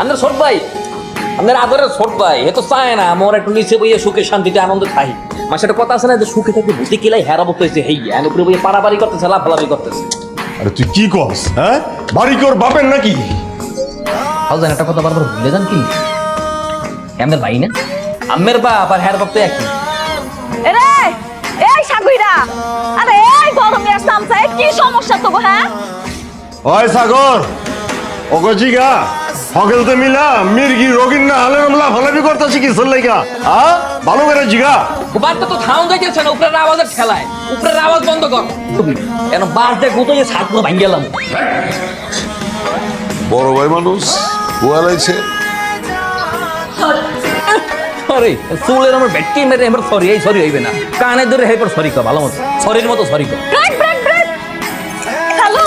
আপনার ছোট ভাই, আপনার আদরের ছোট ভাই, এ তো চায় না আমার একটু নিচে বইয়ে সুখে শান্তিতে আনন্দ খাই। মাসে একটা কথা আছে না যে সুখে থাকতে বুঝতে কিলাই হেরাবো হয়েছে, হেই আমি উপরে বইয়ে পাড়াবাড়ি করতেছে, লাফালাফি করতেছে। আরে তুই কি কস? হ্যাঁ, বাড়ি কি ওর বাপের নাকি? হাউজান একটা কথা বারবার ভুলে যান কি? আপনার ভাই না, আমের বাপ আর হের বাপ তো একই। এরে এই সাগুইরা, আরে এই গরমে সামসা কি সমস্যা তো হ্যাঁ? ওই সাগর, ওগো জিগা হগেলতে মিলা মির্গি রোগীর না হালে আমলা ভালাবি করতেছি কি চললাইগা? হ্যাঁ, ভালো করে জিগা। বাড়িতে তো থাউন যাইতেছে না, উপরের আওয়াজের খেলায়, উপরের আওয়াজ বন্ধ কর। কেন বাস দেখ গুতো যে ছাদ পুরো ভাঙে গেলাম। বড় ভাই মানুষ গোয়ালাইছে। সরি চুলের আমার ভেটকি মেরে আমার সরি, এই সরি হইবে না, কানে ধরে হেপর সরি কর, ভালো মতো সরির মতো সরি কর। ব্রেক ব্রেক ব্রেক, হ্যালো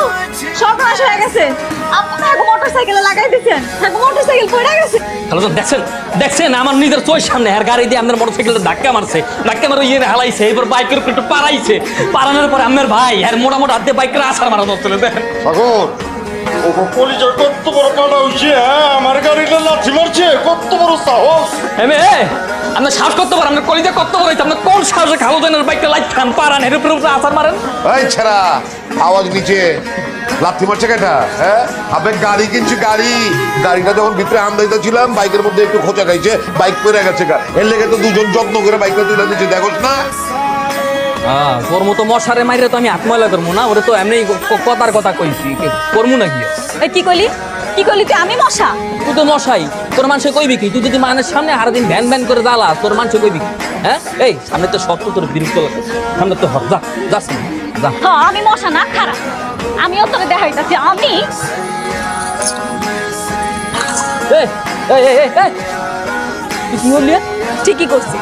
সর্বনাশ হয়ে গেছে। আপনি তো আগে মোটরসাইকেলে লাগাই দিয়েছেন, এখন মোটরসাইকেল পড়ে গেছে। হ্যালো তো দেখছেন, দেখছেন আমার নিজের চোখের সামনে আর গাড়ি দিয়ে আপনার মোটরসাইকেলটা ধাক্কা মারছে, ধাক্কা মারে ইয়ে হালাইছে, এবার বাইকের উপর একটু পারাইছে, পারানোর পরে আপনার ভাই আর মোটা মোটা হাতে বাইকের আছাড় মারা চলে দেখেন। সাগর, ওগো কলিজার কত বড় কাটা হইছে, হ্যাঁ, আমার গাড়িটা লাথি মারছে, কত বড় সাহস। এমে আপনার শ্বাস করতে পারেন, আপনার কলিজা কত বড় হয়েছে, আপনার কোন সাহসে খালো দেন বাইকটা লাইট খান পারান এর উপরে আছাড় মারেন? এই ছেড়া, আওয়াজ নিচে, লাথি মারছে কেটা? হ্যাঁ, আবে গাড়ি কিনছি, গাড়িটা যখন ভিতরে আমদাইতে ছিলাম বাইকের মধ্যে একটু খোঁচা খাইছে, বাইক পড়ে গেছে গা, এর লেগে তো দুজন যত্ন করে বাইকটা তুলে দিচ্ছে, দেখোস না? তোর মতো মশারে মাইরে তো আমি আত্ময়লা করবো না, ওরে তো এমনি কথার কথা কইছি, করবো নাকি? এই কি কইলি, কি কইলি তুই? আমি মশা? তুই তো মশাই, তোর মানুষে কইবি কি? তুই যদি মানুষের সামনে সারাদিন ভ্যান ভ্যান করে জ্বালা, তোর মানুষে কইবি কি? হ্যাঁ, এই সামনে তো সত্য তোর বিরক্ত লাগে, সামনে তো হর যা, যাস না, যা। হ্যাঁ আমি মশা না, খারাপ। আমিও তোরে দেখাইতাছি আমি। এই এই এই এই, এই তুই কি বললি? ঠিকই করছি।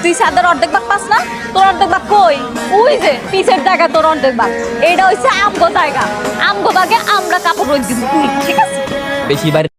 তুই সাদার অর্ধেক ভাগ পাস না? তোর অর্ধেক ভাগ কই? ওই যে পিছের জায়গা তোর অর্ধেক ভাগ। এইটা হইছে আমগো জায়গা, আমগো ভাগে আমরা কাপড় রোদ দিব, তুই ঠিক আছে? বেশি বাইরে